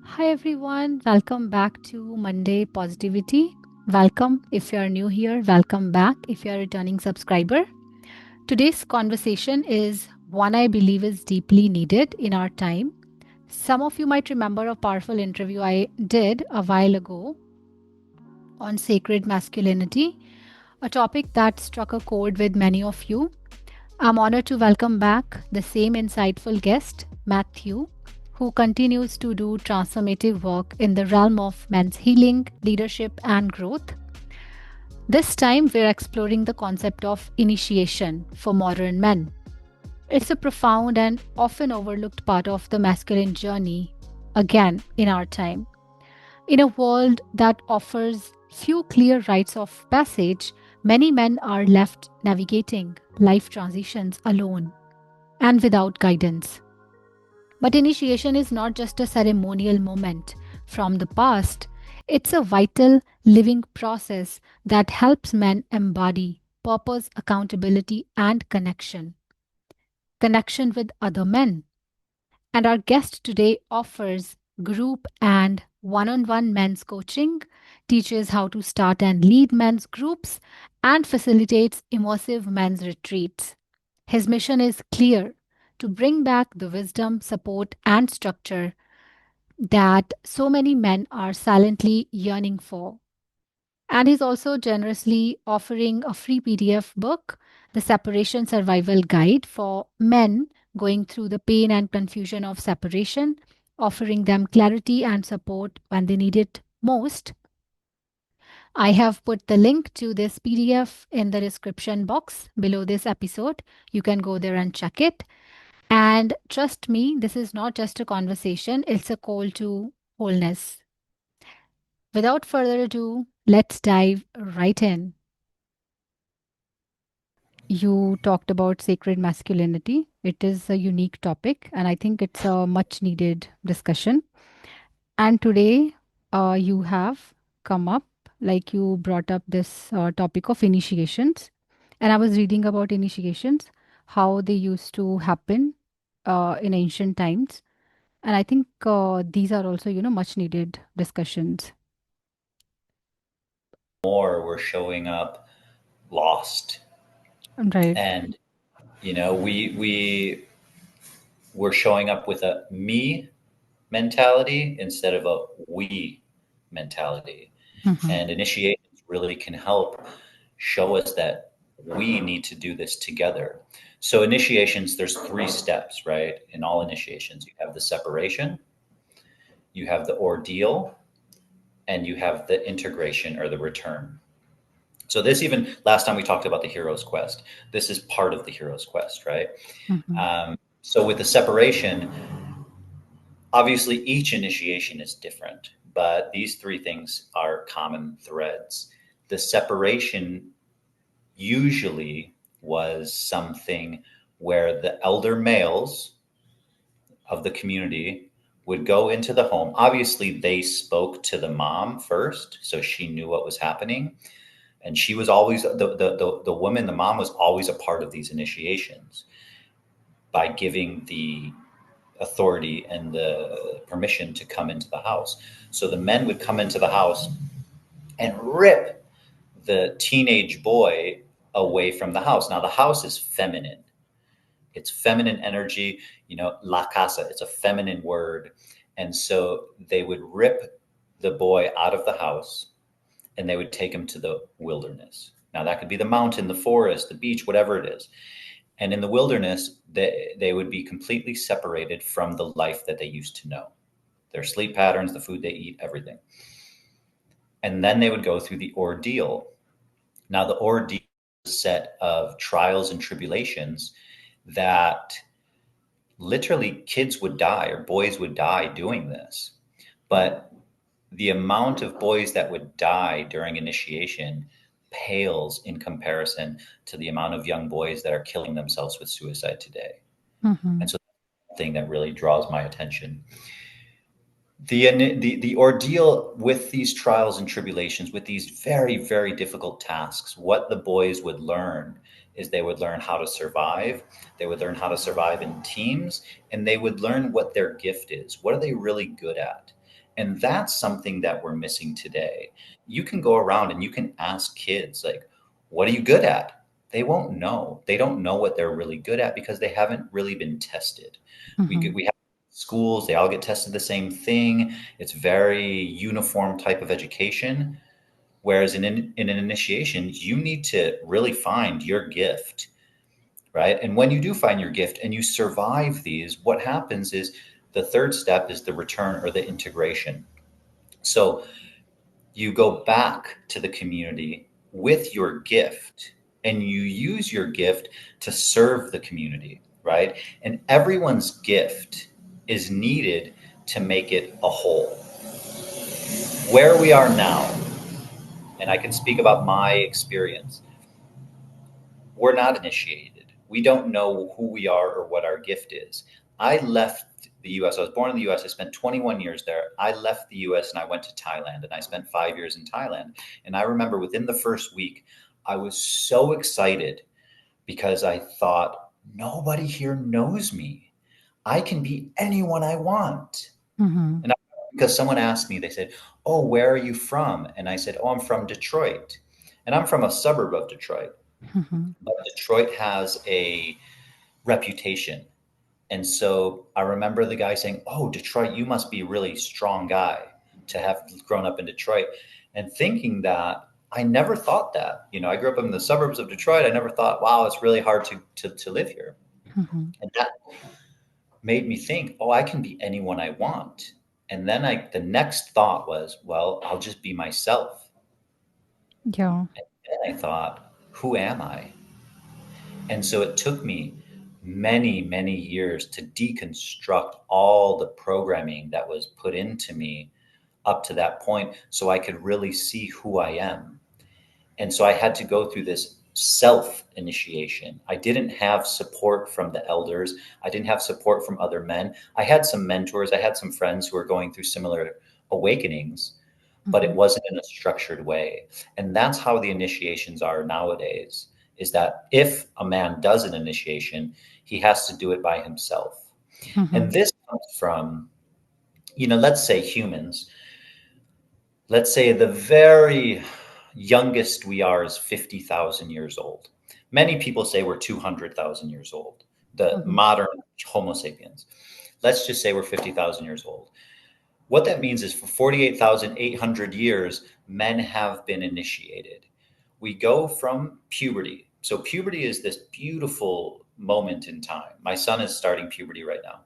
Hi everyone, welcome back to Monday Positivity. Welcome if you are new here, welcome back if you are a returning subscriber. Today's conversation is one I believe is deeply needed in our time. Some of you might remember a powerful interview I did a while ago on sacred masculinity, a topic that struck a chord with many of you. I'm honored to welcome back the same insightful guest, Matthew, who continues to do transformative work in the realm of men's healing, leadership, and growth. This time, we're exploring the concept of initiation for modern men. It's a profound and often overlooked part of the masculine journey, again, in our time. In a world that offers few clear rites of passage, many men are left navigating life transitions alone and without guidance. But initiation is not just a ceremonial moment from the past, it's a vital living process that helps men embody purpose, accountability, and connection. Connection with other men. And our guest today offers group and one on one men's coaching, teaches how to start and lead men's groups, and facilitates immersive men's retreats. His mission is clear to bring back the wisdom, support, and structure that so many men are silently yearning for. And he's also generously offering a free PDF book, The Separation Survival Guide for men going through the pain and confusion of separation, offering them clarity and support when they need it most. I have put the link to this PDF in the description box below this episode. You can go there and check it. And trust me, this is not just a conversation, it's a call to wholeness. Without further ado, let's dive right in. You talked about sacred masculinity. It is a unique topic, and I think it's a much needed discussion. And today, you have come up, like you brought up this topic of initiations. And I was reading about initiations, how they used to happen in ancient times. And I think these are also, much needed discussions. More were showing up lost. Right. And we were showing up with a me mentality instead of a we mentality. Hmm. And initiations really can help show us that we need to do this together. So initiations, there's three steps, right? In all initiations, you have the separation, you have the ordeal, and you have the integration or the return. So this, even last time we talked about the hero's quest, this is part of the hero's quest, right? Hmm. So with the separation, obviously each initiation is different, but these three things are common threads. The separation usually was something where the elder males of the community would go into the home. Obviously, they spoke to the mom first, so she knew what was happening. And she was always the woman, the mom was always a part of these initiations by giving the authority and the permission to come into the house. So the men would come into the house and rip the teenage boy away from the house. Now the house is feminine. It's feminine energy, la casa, it's a feminine word. And so they would rip the boy out of the house and they would take him to the wilderness. Now that could be the mountain, the forest, the beach, whatever it is. And in the wilderness, they would be completely separated from the life that they used to know, their sleep patterns, the food they eat, everything. And then they would go through the ordeal. Now, the ordeal is a set of trials and tribulations that literally kids would die or boys would die doing this. But the amount of boys that would die during initiation pales in comparison to the amount of young boys that are killing themselves with suicide today. Hmm. And so that's the thing that really draws my attention. The ordeal with these trials and tribulations, with these very, very difficult tasks, what the boys would learn is they would learn how to survive. They would learn how to survive in teams, and they would learn what their gift is. What are they really good at? And that's something that we're missing today. You can go around and you can ask kids, like, what are you good at? They won't know. They don't know what they're really good at because they haven't really been tested. Mhm. We have schools, they all get tested the same thing. It's very uniform type of education. Whereas in an initiation, you need to really find your gift, right? And when you do find your gift and you survive these, what happens is the third step is the return or the integration. So you go back to the community with your gift and you use your gift to serve the community, right? And everyone's gift is needed to make it a whole. Where we are now, and I can speak about my experience, we're not initiated. We don't know who we are or what our gift is. I left the US. I was born in the US. I spent 21 years there. I left the US and I went to Thailand and I spent 5 years in Thailand. And I remember within the first week, I was so excited because I thought, nobody here knows me. I can be anyone I want. Mhm. And I, because someone asked me, they said, "Oh, where are you from?" And I said, "Oh, I'm from Detroit." And I'm from a suburb of Detroit. Mhm. But Detroit has a reputation. And so I remember the guy saying, "Oh, Detroit, you must be a really strong guy to have grown up in Detroit." And thinking that, I never thought that. You know, I grew up in the suburbs of Detroit. I never thought, wow, it's really hard to live here. Mhm. And that made me think, oh, I can be anyone I want. And then the next thought was, well, I'll just be myself. Yeah. And I thought, who am I? And so it took me many, many years to deconstruct all the programming that was put into me up to that point so I could really see who I am. And so I had to go through this self initiation. I didn't have support from the elders. I didn't have support from other men. I had some mentors. I had some friends who were going through similar awakenings, but it Mhm. wasn't in a structured way. And that's how the initiations are nowadays, is that if a man does an initiation, he has to do it by himself. And Mhm. this comes from, let's say humans, let's say the very youngest we are is 50,000 years old. Many people say we're 200,000 years old, the Mhm. modern Homo sapiens. Let's just say we're 50,000 years old. What that means is for 48,800 years, men have been initiated. We go from puberty. So, puberty is this beautiful moment in time. My son is starting puberty right now.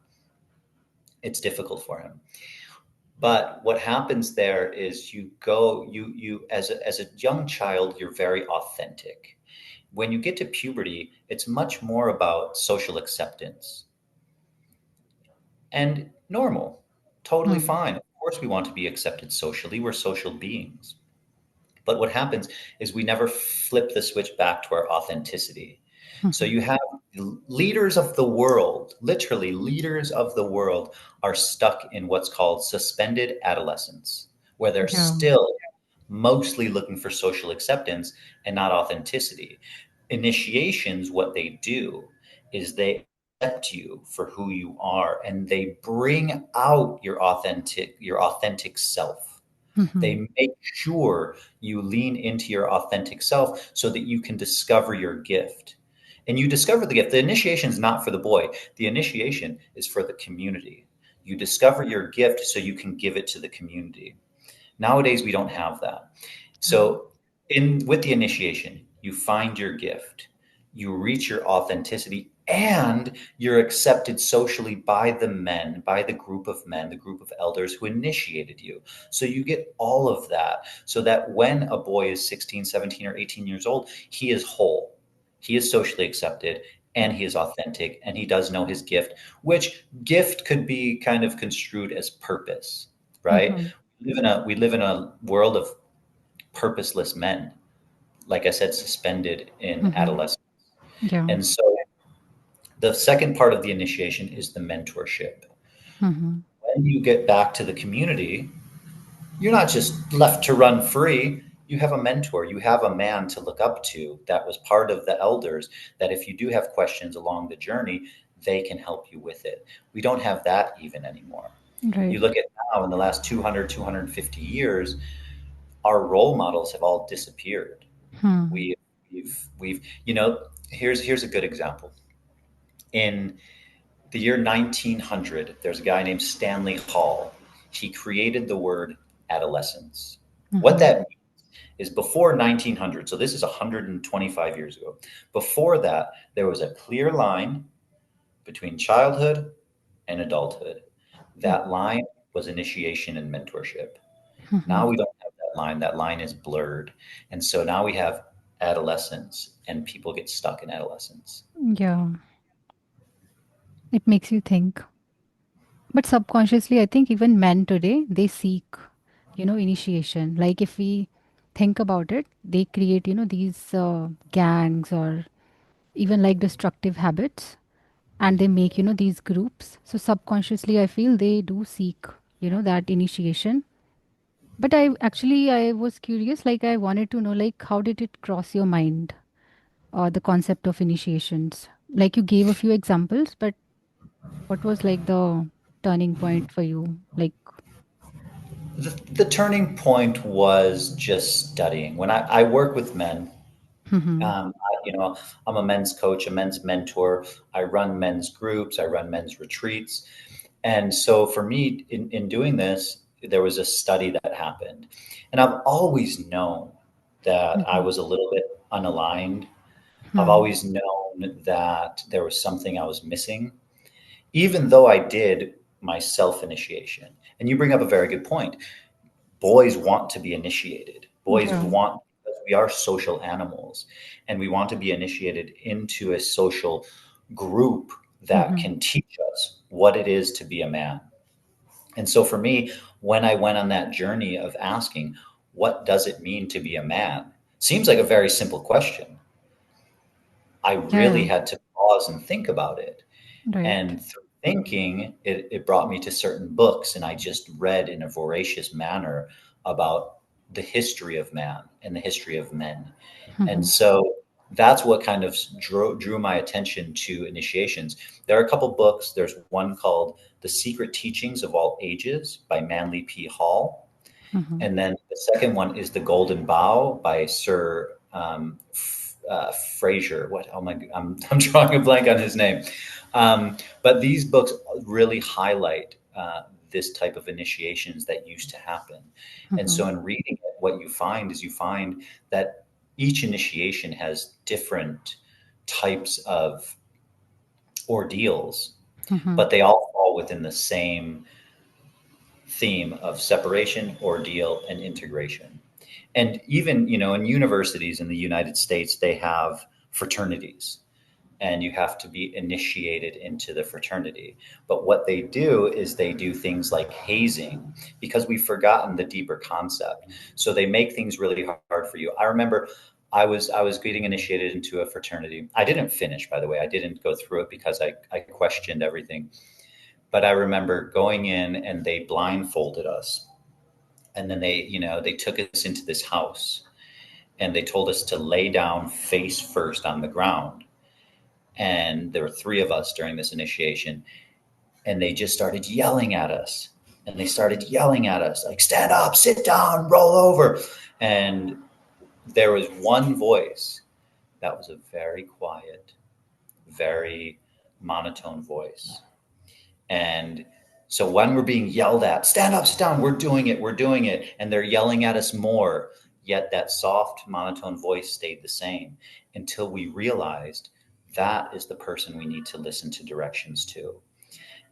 It's difficult for him. But what happens there is you as a young child, you're very authentic. When you get to puberty, it's much more about social acceptance and normal, totally Mhm. fine. Of course, we want to be accepted socially. We're social beings. But what happens is we never flip the switch back to our authenticity. So Mhm. you have leaders of the world, literally leaders of the world, are stuck in what's called suspended adolescence, where they're Yeah. still mostly looking for social acceptance and not authenticity. Initiations, what they do is they accept you for who you are and they bring out your authentic self. Mhm. They make sure you lean into your authentic self so that you can discover your gift. And you discover the gift. The initiation is not for the boy, the initiation is for the community. You discover your gift so you can give it to the community. Nowadays, we don't have that. Yeah. So, in with the initiation, you find your gift, you reach your authenticity, and you're accepted socially by the men, by the group of men, the group of elders who initiated you. So you get all of that, so that when a boy is 16, 17, or 18 years old, he is whole, he is socially accepted, and he is authentic, and he does know his gift, which gift could be kind of construed as purpose, right? Mhm. We live in a world of purposeless men, like I said, suspended in Mhm. adolescence. Yeah. And so the second part of the initiation is the mentorship. Mhm. When you get back to the community, you're not just left to run free. You have a mentor, you have a man to look up to that was part of the elders, that if you do have questions along the journey, they can help you with it. We don't have that even anymore. You Right. look at now in the last 200, 250 years, our role models have all disappeared. Hmm. We, we've, you know, here's a good example. In the year 1900, there's a guy named Stanley Hall. He created the word adolescence. What Hmm. that means is before 1900, so this is 125 years ago. Before that, there was a clear line between childhood and adulthood. That line was initiation and mentorship. Hmm. Now we don't have that line. That line is blurred. And so now we have adolescence, and people get stuck in adolescence. Yeah, it makes you think. But subconsciously, I think even men today, they seek, initiation. Like if we think about it, they create, these gangs or even like destructive habits, and they make, these groups. So subconsciously, I feel they do seek, that initiation. But I was curious, like I wanted to know, like, how did it cross your mind, the concept of initiations? Like you gave a few examples, but what was like the turning point for you? Like, The turning point was just studying. When I work with men, hmm. I'm a men's coach, a men's mentor. I run men's groups, I run men's retreats. And so for me, in doing this, there was a study that happened. And I've always known that I Hmm. was a little bit unaligned. I've Hmm. always known that there was something I was missing, even though I did my self initiation. And you bring up a very good point. Boys want to be initiated. Boys Yeah. want, because we are social animals, and we want to be initiated into a social group that Hmm. can teach us what it is to be a man. And so for me, when I went on that journey of asking, what does it mean to be a man? Seems like a very simple question. I Yeah. really Yeah. had to pause and think about it. Right. And through thinking, it brought me to certain books, and I just read in a voracious manner about the history of man and the history of men. And Hmm. so that's what kind of drew my attention to initiations. There are a couple books. There's one called The Secret Teachings of All Ages by Manly P. Hall. Hmm. And then the second one is The Golden Bough by Sir Fraser. What? Oh my! I'm drawing a blank on his name. But these books really highlight this type of initiations that used to happen. And Hmm. so, in reading it, what you find is you find that each initiation has different types of ordeals, Hmm. but they all fall within the same theme of separation, ordeal, and integration. And even, in universities in the United States, they have fraternities, and you have to be initiated into the fraternity. But what they do is they do things like hazing, because we've forgotten the deeper concept. So they make things really hard for you. I remember I was getting initiated into a fraternity. I didn't finish, by the way. I didn't go through it because I questioned everything. But I remember going in, and they blindfolded us, and then they took us into this house, and they told us to lay down face first on the ground. And there were three of us during this initiation, and they just started yelling at us, and they started yelling at us like, stand up, sit down, roll over. And there was one voice that was a very quiet, very monotone voice. And so when we're being yelled at, stand up, sit down, we're doing it, and they're yelling at us more, yet that soft monotone voice stayed the same, until we realized that is the person we need to listen to directions to.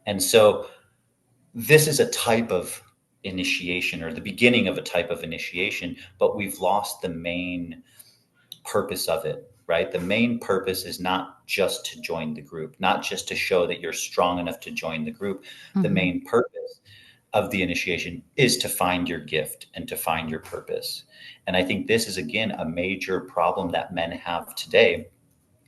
And so this is a type of initiation, or the beginning of a type of initiation, but we've lost the main purpose of it, right? The main purpose is not just to join the group, not just to show that you're strong enough to join the group. The Hmm. main purpose of the initiation is to find your gift and to find your purpose. And I think this is, again, a major problem that men have today,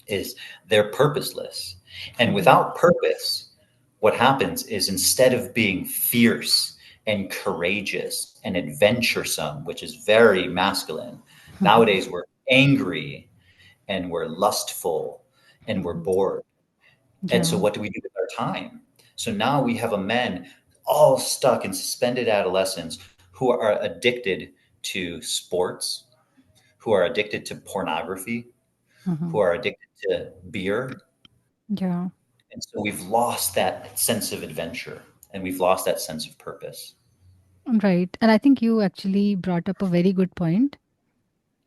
is they're purposeless. And Hmm. without purpose, what happens is, instead of being fierce and courageous and adventuresome, which is very masculine, Hmm. nowadays we're angry, and we're lustful, and we're Hmm. bored. And so Yeah. what do we do with our time? So now we have a men, all stuck in suspended adolescence who are addicted to sports, who are addicted to pornography, who Mhm. are addicted to beer. Yeah. And so we've lost that sense of adventure and we've lost that sense of purpose. Right. And I think you actually brought up a very good point.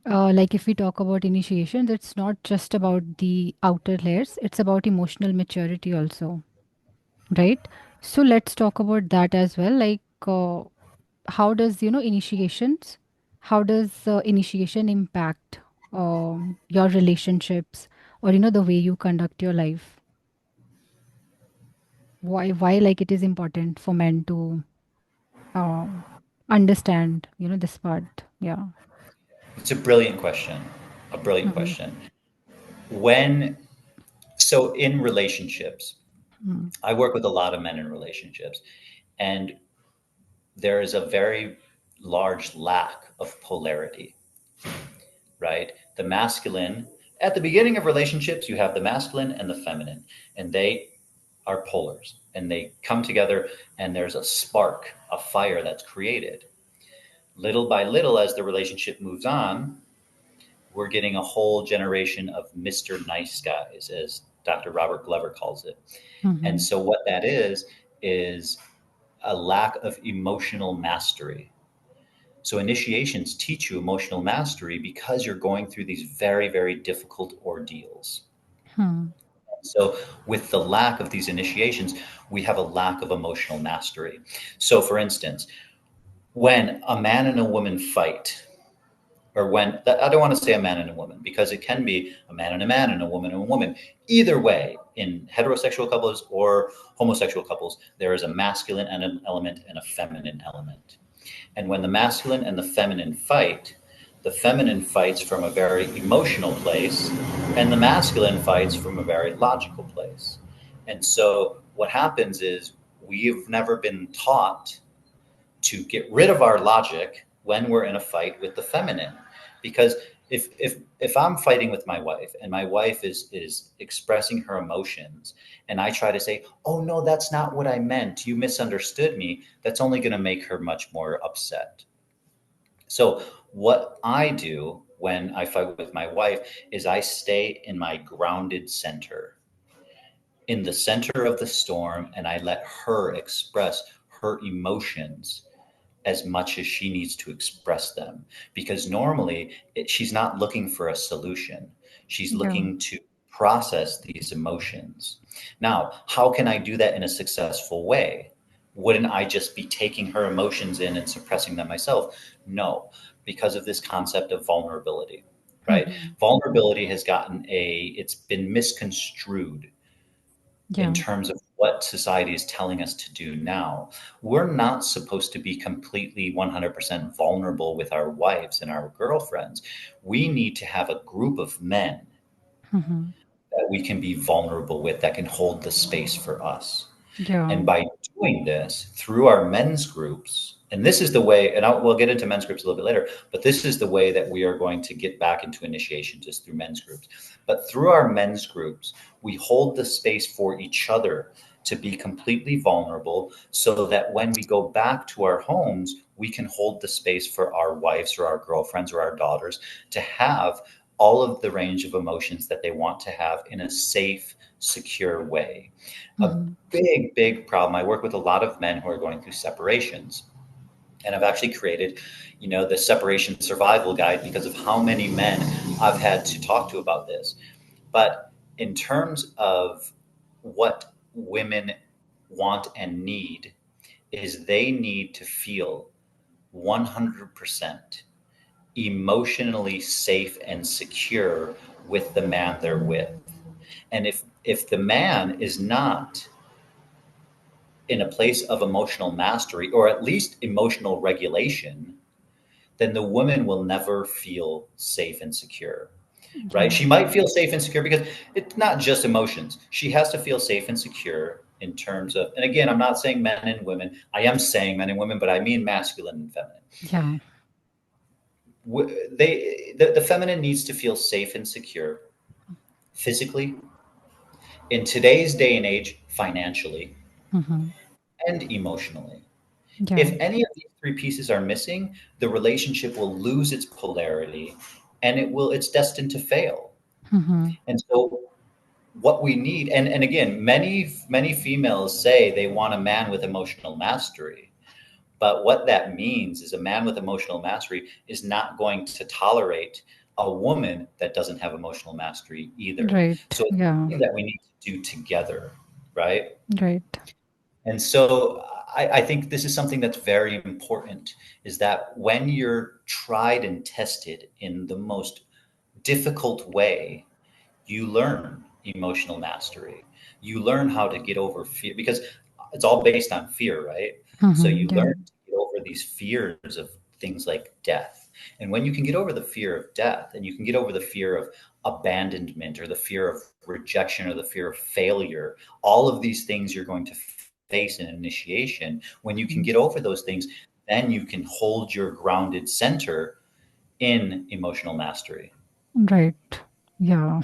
Like if we talk about initiation, it's not just about the outer layers, it's about emotional maturity also, right? So let's talk about that as well. Like, how does, initiations, how does initiation impact your relationships or, the way you conduct your life? Why, like, it is important for men to uh, understand, this part? Yeah. It's a brilliant question. A brilliant Mm-hmm. question. When, so in relationships, Mm-hmm. I work with a lot of men in relationships, and there is a very large lack of polarity, right? The masculine, at the beginning of relationships, you have the masculine and the feminine, and they are polars, and they come together, and there's a spark, a fire that's created. Little by little, as the relationship moves on, we're getting a whole generation of Mr. Nice Guys, as Dr. Robert Glover calls it. And Mm-hmm. so, what that is a lack of emotional mastery. So, initiations teach you emotional mastery because you're going through these very, very difficult ordeals. Hmm. So, with the lack of these initiations, we have a lack of emotional mastery. So, for instance, when a man and a woman fight, or when I don't want to say a man and a woman because it can be a man and a man and a woman and a woman. Either way, in heterosexual couples or homosexual couples, there is a masculine element and a feminine element. And when the masculine and the feminine fights from a very emotional place, and the masculine fights from a very logical place. And so what happens is we've never been taught to get rid of our logic when we're in a fight with the feminine, because if I'm fighting with my wife and my wife is expressing her emotions, and I try to say, oh no, that's not what I meant, you misunderstood me, that's only going to make her much more upset. So what I do when I fight with my wife is I stay in my grounded center, in the center of the storm, and I let her express her emotions as much as she needs to express them. Because normally she's not looking for a solution, she's Yeah. looking to process these emotions. Now, how can I do that in a successful way? Wouldn't I just be taking her emotions in and suppressing them myself? No, because of this concept of vulnerability, right? Mm-hmm. Vulnerability has it's been misconstrued in Yeah. terms of what society is telling us to do now. We're not supposed to be completely 100% vulnerable with our wives and our girlfriends. We need to have a group of men Mm-hmm. that we can be vulnerable with, that can hold the space for us. Yeah. And by doing this through our men's groups, and this is the way, and we'll get into men's groups a little bit later, but this is the way that we are going to get back into initiation, just through men's groups. But through our men's groups, we hold the space for each other to be completely vulnerable so that when we go back to our homes, we can hold the space for our wives or our girlfriends or our daughters to have all of the range of emotions that they want to have in a safe, secure way. A Mm-hmm. big problem. I work with a lot of men who are going through separations. And I've actually created, the separation survival guide because of how many men I've had to talk to about this. But in terms of what women want and need, is they need to feel 100% emotionally safe and secure with the man they're with. And if the man is not in a place of emotional mastery, or at least emotional regulation, then the woman will never feel safe and secure, right? Yeah. She might feel safe and secure because it's not just emotions. She has to feel safe and secure in terms of, and again, I'm not saying men and women. I am saying men and women, but I mean masculine and feminine. Yeah. The feminine needs to feel safe and secure physically, in today's day and age, financially, Mm-hmm. and emotionally. Yeah. If any of these three pieces are missing, the relationship will lose its polarity and it's destined to fail. Mm-hmm. And so what we need, and again, many females say they want a man with emotional mastery. But what that means is a man with emotional mastery is not going to tolerate a woman that doesn't have emotional mastery either. Right. So it's Yeah. something that we need to do together, right? Right. And so I think this is something that's very important is that when you're tried and tested in the most difficult way, you learn emotional mastery. You learn how to get over fear because it's all based on fear, right? So Mm-hmm. you Yeah. learn to get over these fears of things like death. And when you can get over the fear of death and you can get over the fear of abandonment or the fear of rejection or the fear of failure, all of these things you're going to face in initiation, when you can get Mhm. over those things, then you can hold your grounded center in emotional mastery. Right. Yeah.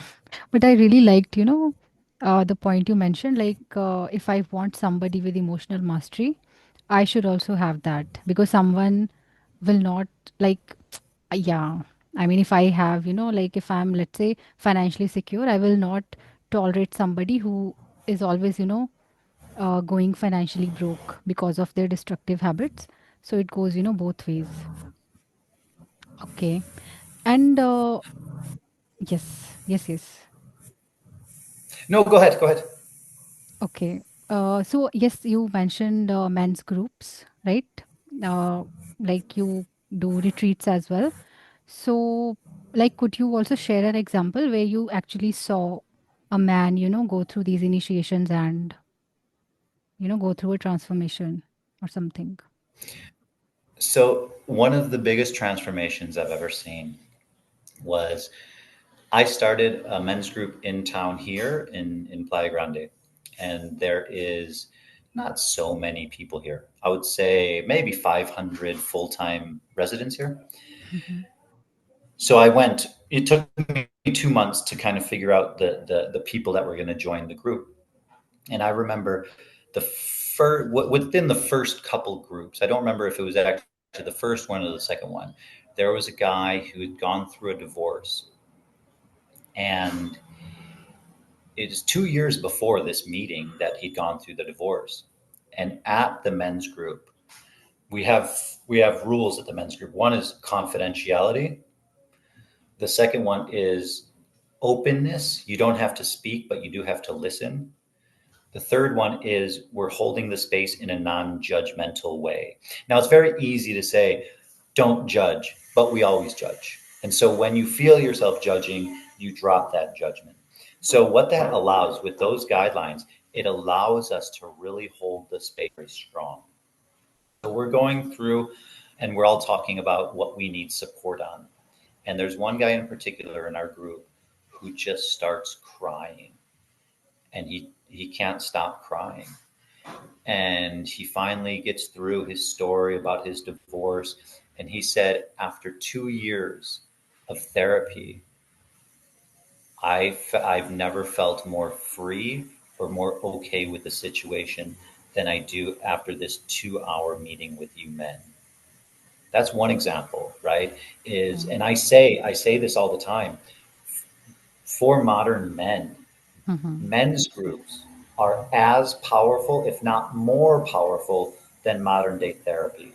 But I really liked, the point you mentioned. Like, if I want somebody with emotional mastery, I should also have that because someone will not like, yeah. I mean, if I have, like if I'm, let's say, financially secure, I will not tolerate somebody who is always, going financially broke because of their destructive habits. So it goes, both ways. Okay. And yes, yes, yes. No, go ahead, go ahead. Okay. So yes, you mentioned men's groups, right? Uh, like you do retreats as well. So, like, could you also share an example where you actually saw a man, go through these initiations and, go through a transformation or something? So, one of the biggest transformations I've ever seen was I started a men's group in town here in Playa Grande. And there is not so many people here. I would say maybe 500 full time residents here. Hmm. So I went, it took me 2 months to kind of figure out the people that were going to join the group. And I remember within the first couple groups, I don't remember if it was actually the first one or the second one, there was a guy who had gone through a divorce. And it is 2 years before this meeting that he'd gone through the divorce. And at the men's group, we have we have rules at the men's group. One is confidentiality. The second one is openness. You don't have to speak, but you do have to listen. The third one is we're holding the space in a non-judgmental way. Now, it's very easy to say, don't judge, but we always judge. And so when you feel yourself judging, you drop that judgment. So what that allows with those guidelines, it allows us to really hold the space very strong. So we're going through and we're all talking about what we need support on. And there's one guy in particular in our group who just starts crying and he can't stop crying. And he finally gets through his story about his divorce. And he said, after 2 years of therapy, I've never felt more free or more okay with the situation than I do after this 2 hour meeting with you men. That's one example, right? Is Yeah. and I say this all the time for modern men, Hmm. men's groups are as powerful, if not more powerful, than modern day therapy.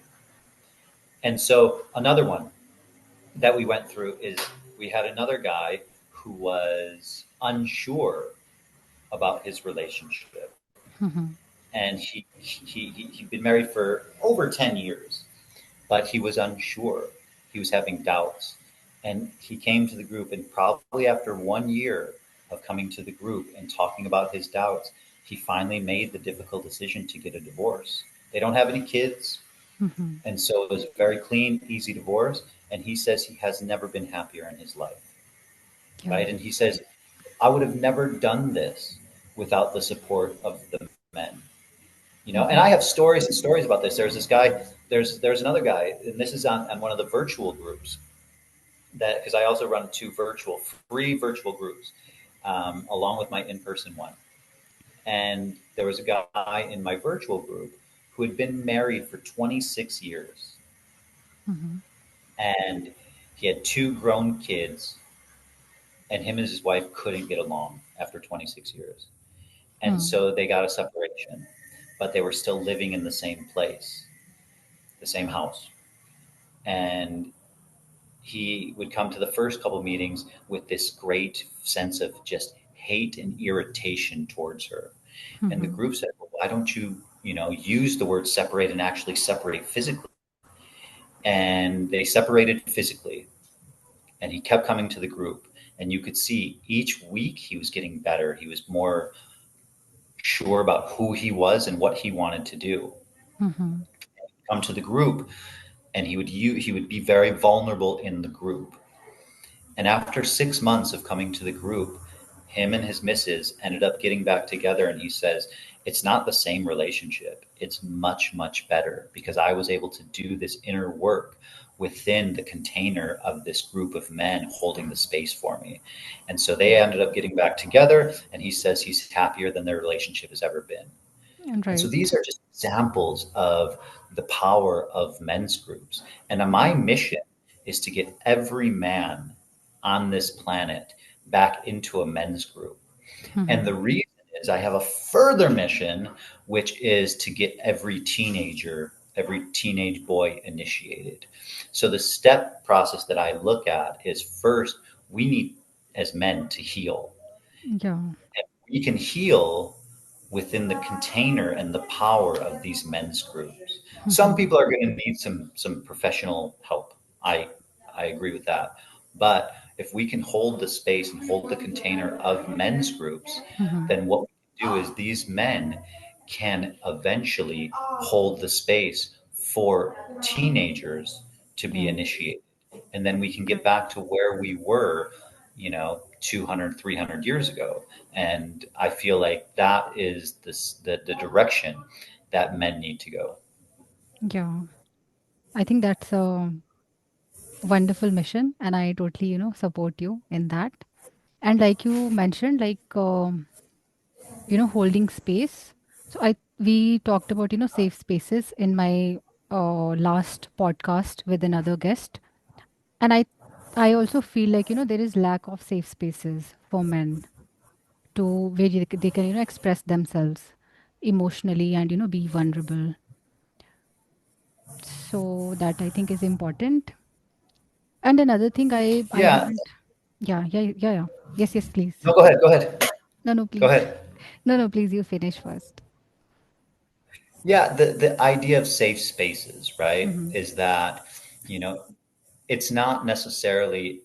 And so another one that we went through is we had another guy who was unsure about his relationship. Hmm. And he'd been married for over 10 years, but he was unsure. He was having doubts. And he came to the group, and probably after 1 year of coming to the group and talking about his doubts, he finally made the difficult decision to get a divorce. They don't have any kids. Hmm. And so it was a very clean, easy divorce. And he says he has never been happier in his life. Yeah. Right. And he says, I would have never done this without the support of the men. And I have Hmm. stories and stories about this. There's this guy, there's another guy, and this is on one of the virtual groups that because I also run two free virtual groups, along with my in-person one. And there was a guy in my virtual group who had been married for 26 years, Mm-hmm. and he had two grown kids, and him and his wife couldn't get along after 26 years. And Mm-hmm. so they got a separation, but they were still living in the same place, the same house. And he would come to the first couple of meetings with this great sense of just hate and irritation towards her. And the Mm-hmm. group said, well, why don't you, use the word separate and actually separate physically? And they separated physically. And he kept coming to the group. And you could see each week he was getting better. He was more sure about who he was and what he wanted to do. Mm-hmm. Come to the group, and he would be very vulnerable in the group. And after 6 months of coming to the group, him and his missus ended up getting back together. And he says, it's not the same relationship. It's much, much better because I was able to do this inner work within the container of this group of men holding the space for me. And so they ended up getting back together. And he says he's happier than their relationship has ever been. And so Right. these are just examples of the power of men's groups. And my mission is to get every man on this planet back into a men's group. And Mm-hmm. the reason is I have a further mission, which is to get every teenager, every teenage boy initiated. So the step process that I look at is first, we need as men to heal. Yeah. We can heal within the container and the power of these men's groups. Some Mm-hmm. people are going to need some professional help. I agree with that. But if we can hold the space and hold the container of men's groups, Mm-hmm. then what we can do is these men can eventually hold the space for teenagers to be Yeah. initiated. And then we can get back to where we were, 200, 300 years ago. And I feel like that is the direction that men need to go. Yeah. I think that's a wonderful mission, and I totally, support you in that. And like you mentioned, like holding space. So I we talked about safe spaces in my last podcast with another guest, and I also feel like there is lack of safe spaces for men to where they can express themselves emotionally and be vulnerable. So that I think is important. And another thing I Yeah. haven't. Yeah, yeah, yeah, yeah. Yes, yes, please. No, go ahead. Go ahead. No, no, Go please. ahead. No, no, please. You finish first. Yeah. The idea of safe spaces, right, Mm-hmm. is that, you know, it's not necessarily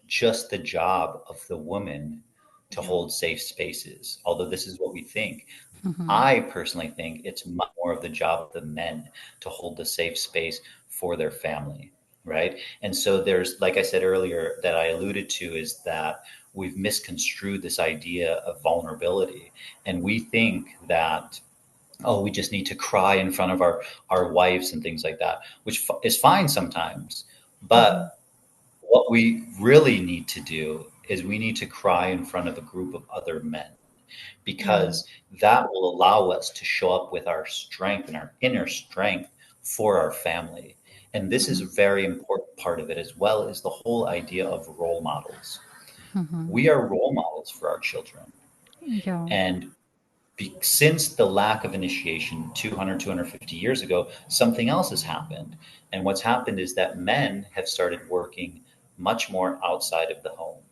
just the job of the woman to Yeah. hold safe spaces, although this is what we think. Mm-hmm. I personally think it's much more of the job of the men to hold the safe space for their family, right? And so there's, like I said earlier, that I alluded to, is that we've misconstrued this idea of vulnerability. And we think that, oh, we just need to cry in front of our wives and things like that, which is fine sometimes. Mm-hmm. But what we really need to do is we need to cry in front of a group of other men, Yeah. because that will allow us to show up with our strength and our inner strength for our family. And this is Mm-hmm. a very important part of it, as well as the whole idea of role models. Mm-hmm. We are role models for our children. Yeah. And since the lack of initiation 200, 250 years ago, something else has happened. And what's happened is that men have started working much more outside of the home.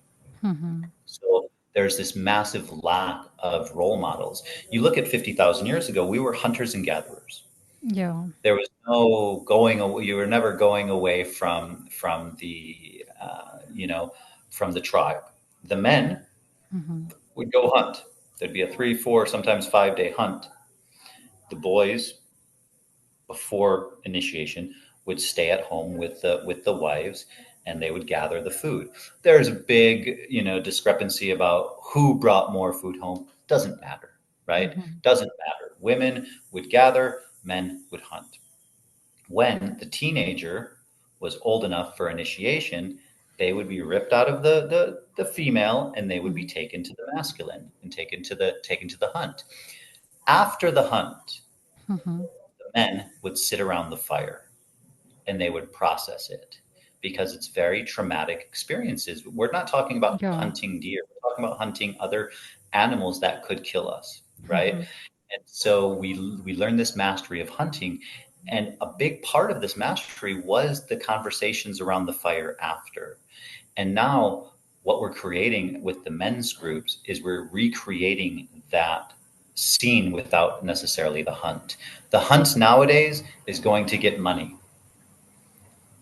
Mm-hmm. So there's this massive lack of role models. You look at 50,000 years ago, we were hunters and gatherers. Yeah. There was no going away. You were never going away from the from the tribe. The men Mm-hmm. would go hunt. There'd be a 3, 4, sometimes 5 day hunt. The boys, before initiation, would stay at home with the wives, and they would gather the food. There's a big discrepancy about who brought more food home. Doesn't matter, right? Mm-hmm. Doesn't matter. Women would gather, men would hunt. When the teenager was old enough for initiation, they would be ripped out of the female, and they would be Mm-hmm. taken to the masculine and taken to the hunt. After the hunt, Mm-hmm. men would sit around the fire and they would process it because it's very traumatic experiences. We're not talking about Yeah. hunting deer. We're talking about hunting other animals that could kill us, right? Mhm. And so we learned this mastery of hunting, and a big part of this mastery was the conversations around the fire after. And now what we're creating with the men's groups is we're recreating that scene without necessarily the hunt. The hunt nowadays is going to get money,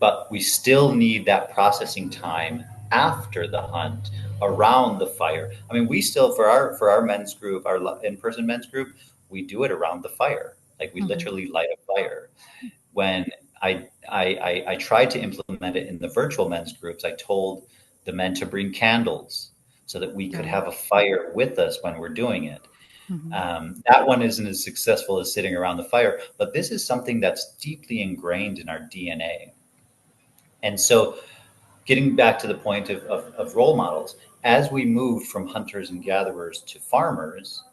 but we still need that processing time after the hunt around the fire. I mean, we still for our men's group, our in-person men's group, we do it around the fire. Like we Mhm. literally light a fire. When I tried to implement it in the virtual men's groups, I told the men to bring candles so that we could Yeah. have a fire with us when we're doing it. Mhm. That one isn't as successful as sitting around the fire, but this is something that's deeply ingrained in our DNA. And so, getting back to the point of role models, as we moved from hunters and gatherers to farmers,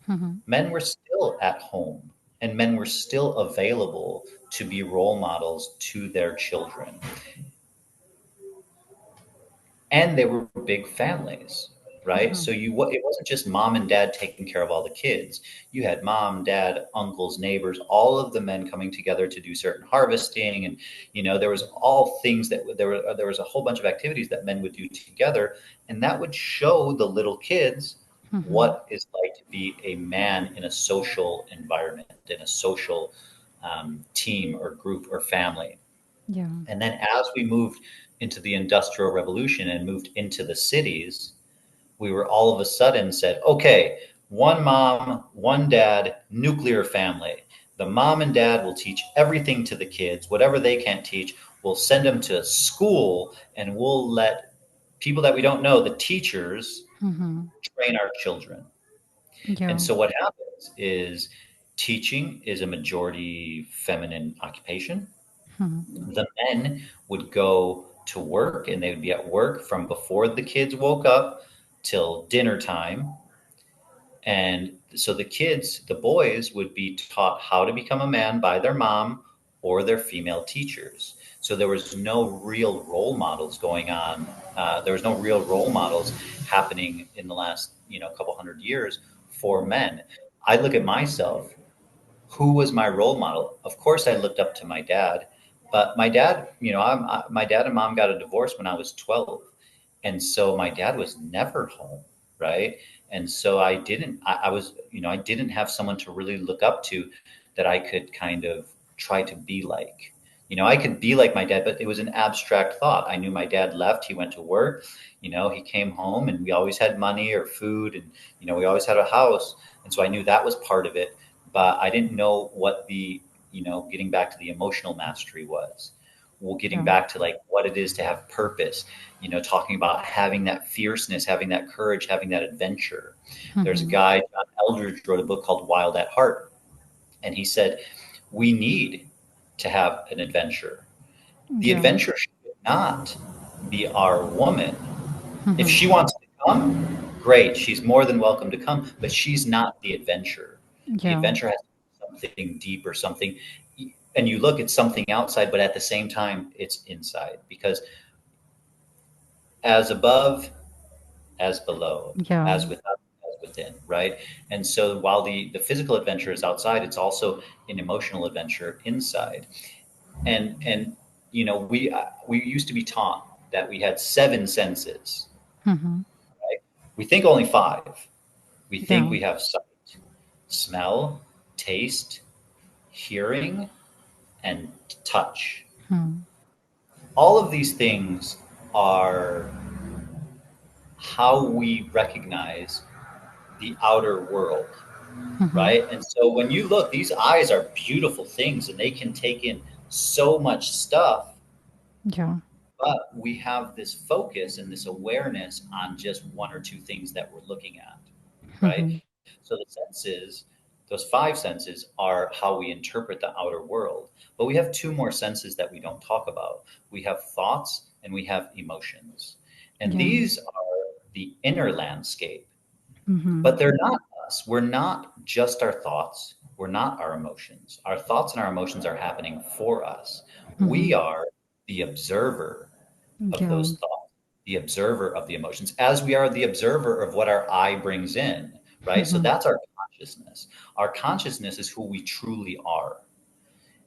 Mhm. men were still at home and men were still available to be role models to their children. And they were big families, right? So Mhm. it wasn't just mom and dad taking care of all the kids. You had mom, dad, uncles, neighbors, all of the men coming together to do certain harvesting, and there was all things that there was a whole bunch of activities that men would do together, and that would show the little kids Mhm. what it's like to be a man in a social environment, in a social team or group or family. Yeah. And then as we moved into the Industrial Revolution and moved into the cities, we were all of a sudden said, okay, one mom, one dad, nuclear family. The mom and dad will teach everything to the kids, whatever they can't teach. We'll send them to school and we'll let people that we don't know, the teachers, Mhm. train our children. And Yeah. so what happens is teaching is a majority feminine occupation. Mhm. The men would go to work and they would be at work from before the kids woke up till dinner time. And so the kids, the boys, would be taught how to become a man by their mom or their female teachers. So there was no real role models going on. There was no real role models happening in the last, couple hundred years for men. I look at myself. Who was my role model? Of course, I looked up to my dad, but my dad, my dad and mom got a divorce when I was 12, and so my dad was never home, right? And so I was, I didn't have someone to really look up to that I could kind of try to be like. I could be like my dad, but it was an abstract thought. I knew my dad left, he went to work, he came home and we always had money or food, and, we always had a house. And so I knew that was part of it, but I didn't know what getting back to the emotional mastery was. Well, getting Yeah. back to like what it is to have purpose, talking about having that fierceness, having that courage, having that adventure. There's a Mhm. guy, John Eldridge, wrote a book called Wild at Heart, and he said, we need to have an adventure. The Yeah. adventure should not be our woman. If Mhm. she wants to come, great. She's more than welcome to come, but she's not the adventure. The Yeah. adventure has to be something deep or something. And you look at something outside, but at the same time, it's inside because as above, as below, Yeah. as without, as within, right? And so while the physical adventure is outside, it's also an emotional adventure inside. And we used to be taught that we had seven senses, Mhm. right? We think only five. We think we Yeah. have sight, smell, taste, hearing, and touch. Mhm. All of these things are how we recognize the outer world, Mhm. right? And so when you look, these eyes are beautiful things and they can take in so much stuff, Yeah. but we have this focus and this awareness on just one or two things that we're looking at, right? Mhm. So the senses, those five senses, are how we interpret the outer world. But we have two more senses that we don't talk about. We have thoughts and we have emotions. And Yeah. these are the inner landscape, Mhm. but they're not us. We're not just our thoughts. We're not our emotions. Our thoughts and our emotions are happening for us. We Mhm. are the observer of Yeah. those thoughts, the observer of the emotions, as we are the observer of what our eye brings in, right? So Mhm. that's our consciousness. Our consciousness is who we truly are.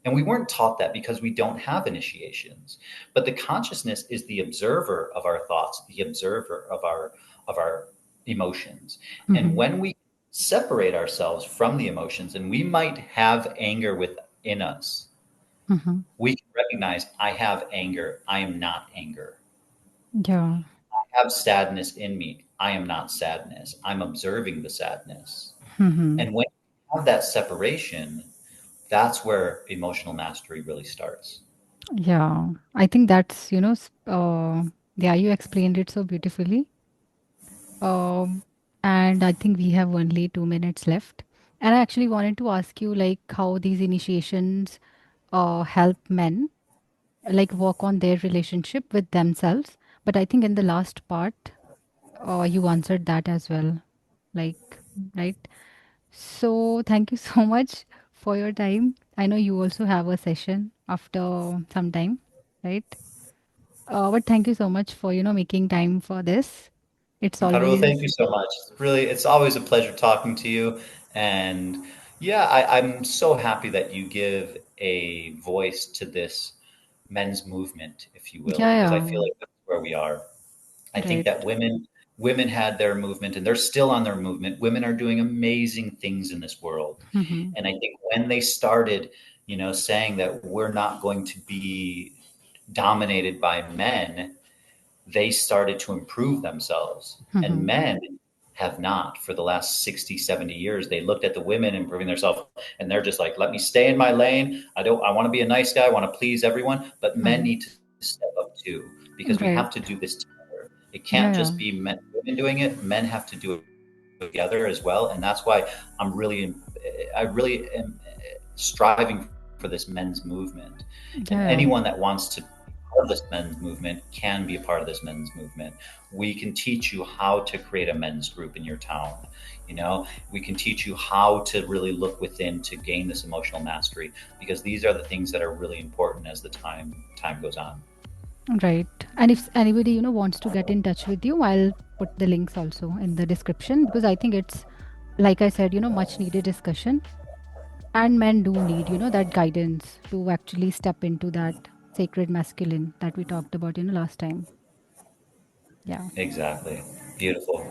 And we weren't taught that because we don't have initiations. But the consciousness is the observer of our thoughts, the observer of our emotions. And Mhm. when we separate ourselves from the emotions, and we might have anger within us, Mhm. we can recognize I have anger. I am not anger. Yeah. I have sadness in me. I am not sadness. I'm observing the sadness. Mhm. And when you have that separation, that's where emotional mastery really starts. Yeah. I think that's, yeah, you explained it so beautifully. Um, and I think we have only 2 minutes left. And I actually wanted to ask you, like, how these initiations help men, like, work on their relationship with themselves. But I think in the last part, you answered that as well. Like, right? So thank you so much for your time. I know you also have a session after some time, right? But thank you so much for, making time for this. It's Haru, thank always, you so much. Really, it's always a pleasure talking to you. And yeah, I'm so happy that you give a voice to this men's movement, if you will, yeah, because I feel yeah, like that's where we are. I think right. that women had their movement and they're still on their movement. Women are doing amazing things in this world. Mm-hmm. And I think when they started, saying that we're not going to be dominated by men, they started to improve themselves. And Mm-hmm. men have not for the last 60, 70 years. They looked at the women improving themselves and they're just like, let me stay in my lane. I want to be a nice guy. I want to please everyone. But men Mm-hmm. need to step up too, because we have to do Right. this together. It can't Yeah, just yeah, be women doing it. Men have to do it together as well. And that's why I really am striving for this men's movement. And anyone yeah, that wants to part of this men's movement can be a part of this men's movement. We can teach you how to create a men's group in your town. We can teach you how to really look within to gain this emotional mastery, because these are the things that are really important as the time goes on. right. And if anybody, wants to get in touch with you, I'll put the links also in the description because I think it's, like I said, much needed discussion. And men do need, that guidance to actually step into that sacred masculine that we talked about, last time. Yeah. Exactly. Beautiful.